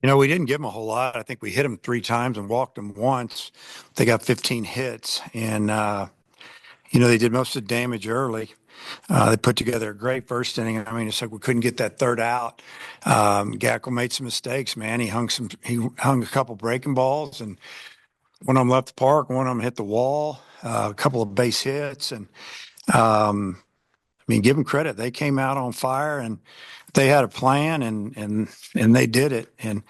We didn't give them a whole lot. I think we hit them three times and walked them once. They got 15 hits, and they did most of the damage early. They put together a great first inning. I mean, it's like we couldn't get that third out. Gackle made some mistakes, man. He hung a couple breaking balls, and one of them left the park, one of them hit the wall, a couple of base hits, and um, I mean, give them credit. They came out on fire, and they had a plan, and they did it. And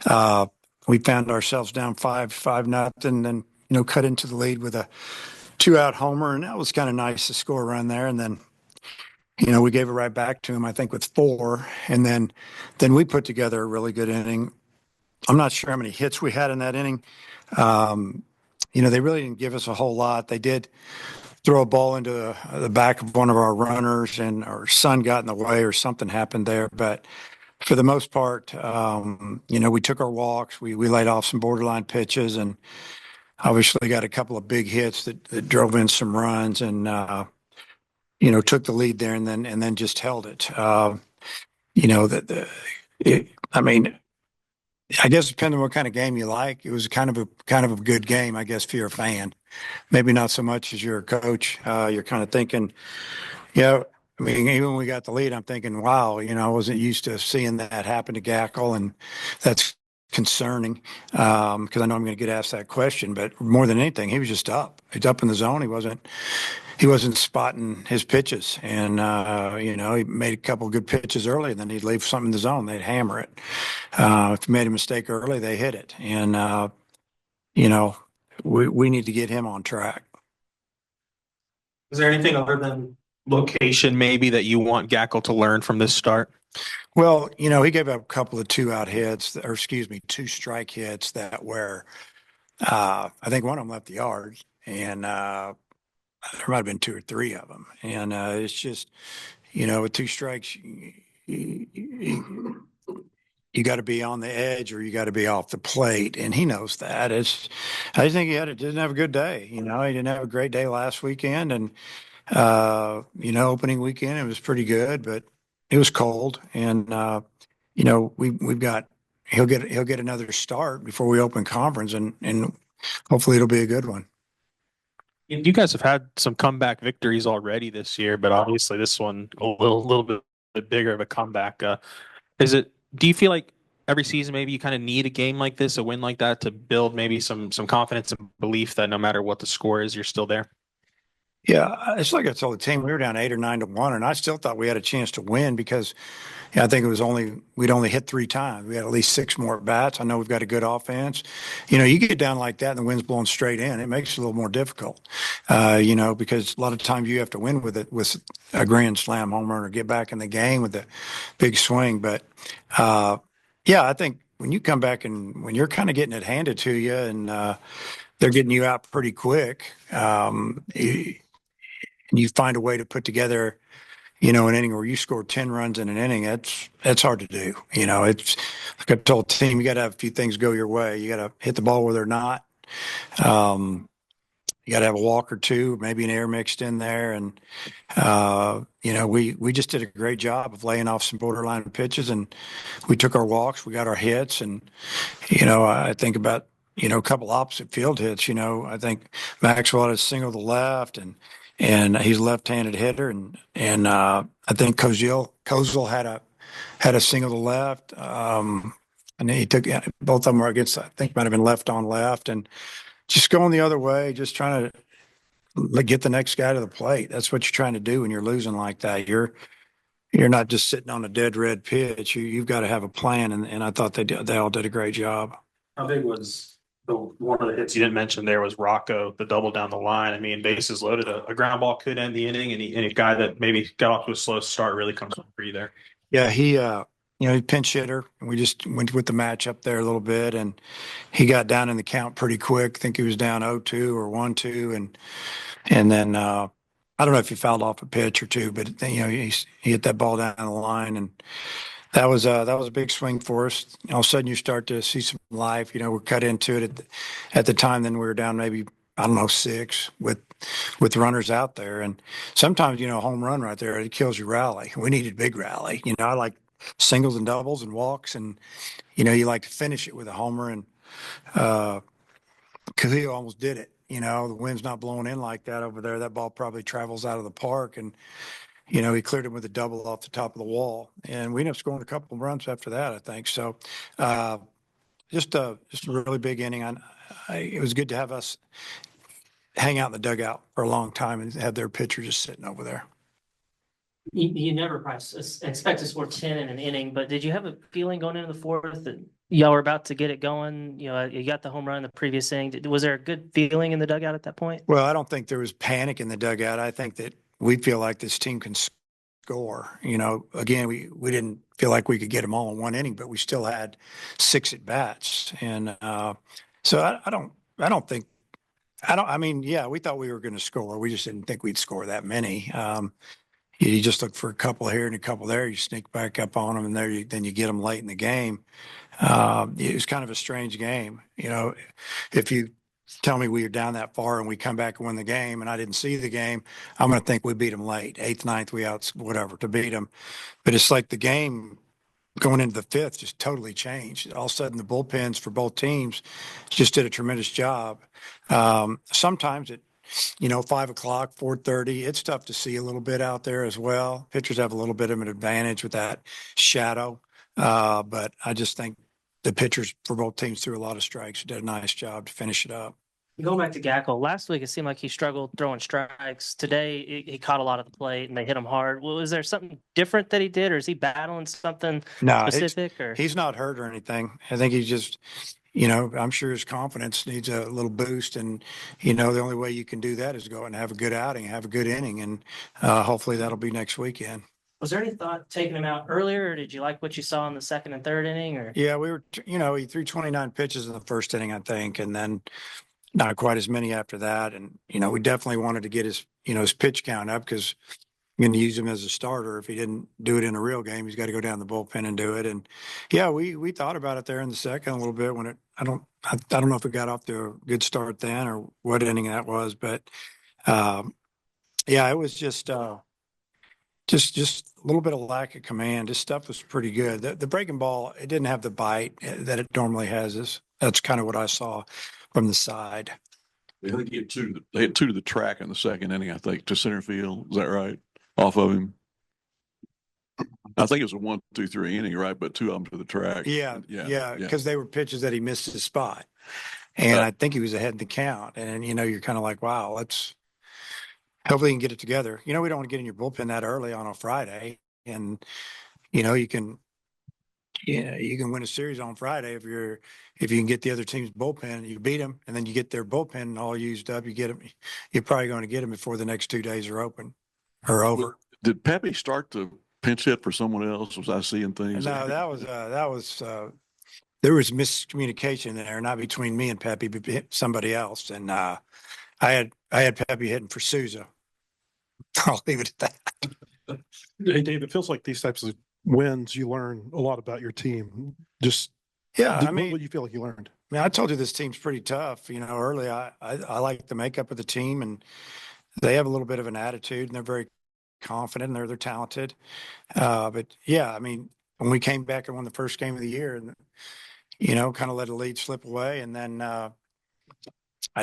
uh, we found ourselves down five nothing, and cut into the lead with a two-out homer, and that was kind of nice to score a run there. And then we gave it right back to him, I think, with four, and then we put together a really good inning. I'm not sure how many hits we had in that inning. Um, they really didn't give us a whole lot. They did throw a ball into the back of one of our runners, and our son got in the way, or something happened there. But for the most part, we took our walks. We laid off some borderline pitches, and obviously got a couple of big hits that drove in some runs, and took the lead there, and then just held it. I mean, I guess depending on what kind of game you like, it was kind of a good game, I guess, if you're a fan. Maybe not so much as you're a coach. You're kind of thinking, yeah. I mean, even when we got the lead, I'm thinking, wow, I wasn't used to seeing that happen to Gackle, and that's concerning because I know I'm going to get asked that question. But more than anything, he was just up. He's up in the zone. He wasn't spotting his pitches, and he made a couple of good pitches early, and then he'd leave something in the zone. They'd hammer it. If he made a mistake early, they hit it, and you know, we need to get him on track. Is there anything other than location maybe that you want Gackle to learn from this start? Well, he gave up a couple of two-out hits, or excuse me, two strike hits that were, I think one of them left the yard, and there might have been two or three of them. And it's just, with two strikes, you got to be on the edge, or you got to be off the plate, and he knows that. I just think didn't have a good day. He didn't have a great day last weekend, and opening weekend it was pretty good, but it was cold, and we've got he'll get another start before we open conference, and hopefully it'll be a good one. You guys have had some comeback victories already this year, but obviously this one a little bit bigger of a comeback. Is it? Do you feel like every season maybe you kind of need a game like this, a win like that, to build maybe some confidence and belief that no matter what the score is, you're still there? Yeah, it's like I told the team we were down 8 or 9 to 1, and I still thought we had a chance to win because I think we'd only hit three times. We had at least six more at bats. I know we've got a good offense. You get down like that and the wind's blowing straight in. It makes it a little more difficult, because a lot of times you have to win with it with a grand slam home run or get back in the game with a big swing. But yeah, I think when you come back and when you're kind of getting it handed to you and they're getting you out pretty quick, and you find a way to put together an inning where you score 10 runs in an inning. That's hard to do. It's like I told the team, you got to have a few things go your way. You got to hit the ball where they're not. Um, you got to have a walk or two, maybe an air mixed in there. And, we just did a great job of laying off some borderline pitches, and we took our walks, we got our hits. And, I think about, a couple opposite field hits. I think Maxwell had a single to the left, and he's a left-handed hitter, and I think Kozel had a single to left, and he took both of them were against. I think might have been left on left, and just going the other way, just trying to get the next guy to the plate. That's what you're trying to do when you're losing like that. You're not just sitting on a dead red pitch. You've got to have a plan, and I thought they all did a great job. How big was the one of the hits you didn't mention there was Rocco, the double down the line. I mean, bases loaded. A ground ball could end the inning, and a guy that maybe got off to a slow start really comes up for you there. Yeah, he pinch hitter, and we just went with the matchup there a little bit, and he got down in the count pretty quick. I think he was down 0-2 or 1-2, and then I don't know if he fouled off a pitch or two, but he hit that ball down the line, and that was a big swing for us. All of a sudden, you start to see some life. We're cut into it at the time. Then we were down maybe, I don't know, six with runners out there, and sometimes a home run right there, it kills your rally. We needed big rally. I like singles and doubles and walks, and you like to finish it with a homer. And Cahill almost did it. The wind's not blowing in like that over there. That ball probably travels out of the park, and he cleared him with a double off the top of the wall, and we ended up scoring a couple of runs after that, I think. So, uh, just a really big inning. It was good to have us hang out in the dugout for a long time and have their pitcher just sitting over there. You never probably expect to score 10 in an inning, but did you have a feeling going into the fourth that y'all were about to get it going? You got the home run in the previous inning. Was there a good feeling in the dugout at that point? Well, I don't think there was panic in the dugout. I think that we feel like this team can score. Again, we didn't feel like we could get them all in one inning, but we still had 6 at bats, and so I mean, yeah, we thought we were going to score. We just didn't think we'd score that many. You just look for a couple here and a couple there. You sneak back up on them, and then you get them late in the game. It was kind of a strange game. If you tell me we were down that far and we come back and win the game, and I didn't see the game, I'm going to think we beat them late, 8th, 9th, we out whatever to beat them. But it's like the game going into the 5th just totally changed. All of a sudden, the bullpens for both teams just did a tremendous job. Sometimes 5 o'clock, 4:30, it's tough to see a little bit out there as well. Pitchers have a little bit of an advantage with that shadow. But I just think the pitchers for both teams threw a lot of strikes, did a nice job to finish it up. Going back to Gackle, last week it seemed like he struggled throwing strikes. Today he caught a lot of the plate and they hit him hard. Well, is there something different that he did, or is he battling something specific? Or he's not hurt or anything. I think he's just, I'm sure his confidence needs a little boost, and the only way you can do that is go out and have a good outing, have a good inning, and hopefully that'll be next weekend. Was there any thought taking him out earlier, or did you like what you saw in the second and third inning? Or Yeah, we were, he threw 29 pitches in the first inning, I think, and then not quite as many after that. And, we definitely wanted to get his pitch count up, because I'm going to use him as a starter. If he didn't do it in a real game, he's got to go down the bullpen and do it. And yeah, we thought about it there in the second a little bit when I don't know if it got off to a good start then or what inning that was, but yeah, it was just a little bit of lack of command. This stuff was pretty good. The breaking ball, it didn't have the bite that it normally has. That's kind of what I saw from the side. I think they had 2 to the track in the second inning, I think, to center field. Is that right? Off of him. I think it was a 1, 2, 3 inning, right? But 2 of them to the track. Yeah. Because they were pitches that he missed his spot. And I think he was ahead in the count. And, you're kind of like, wow, hopefully you can get it together. We don't want to get in your bullpen that early on a Friday. And, you can win a series on Friday if you can get the other team's bullpen, you beat them, and then you get their bullpen all used up. You get them. You're probably going to get them before the next 2 days are open or over. Did Pepe start to pinch hit for someone else? Was I seeing things? No, that was there was miscommunication there, not between me and Pepe, but somebody else. And I had Pepe hitting for Souza. I'll leave it at that. Hey, Dave, it feels like these types of wins, you learn a lot about your team. Yeah, what do you feel like you learned? I told you this team's pretty tough. Early I like the makeup of the team, and they have a little bit of an attitude, and they're very confident, and they're talented. But yeah, when we came back and won the first game of the year, and kind of let a lead slip away, and then I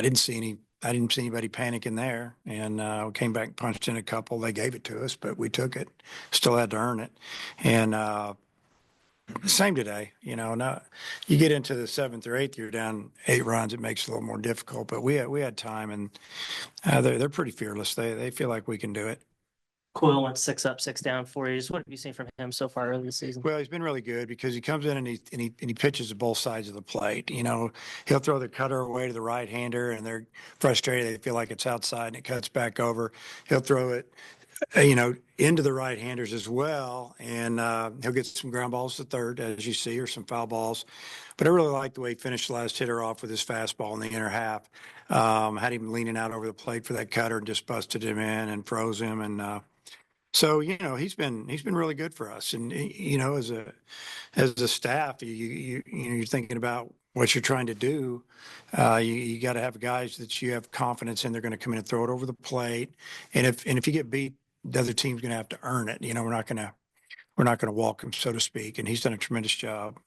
didn't see anybody panicking there, and we came back and punched in a couple. They gave it to us, but we took it. Still had to earn it, and same today. Now you get into the 7th or 8th, you're down 8 runs. It makes it a little more difficult, but we had time, and they're pretty fearless. They feel like we can do it. Coyle went 6 up, 6 down for you. What have you seen from him so far early this season? Well, he's been really good because he comes in and he pitches to both sides of the plate. He'll throw the cutter away to the right-hander, and they're frustrated. They feel like it's outside, and it cuts back over. He'll throw it, into the right-handers as well, and he'll get some ground balls to third, as you see, or some foul balls. But I really like the way he finished the last hitter off with his fastball in the inner half. Had him leaning out over the plate for that cutter and just busted him in and froze him, and so he's been really good for us, and as a staff, you're thinking about what you're trying to do. You got to have guys that you have confidence in. They're going to come in and throw it over the plate, and if you get beat, the other team's going to have to earn it. we're not going to walk him, so to speak. And he's done a tremendous job.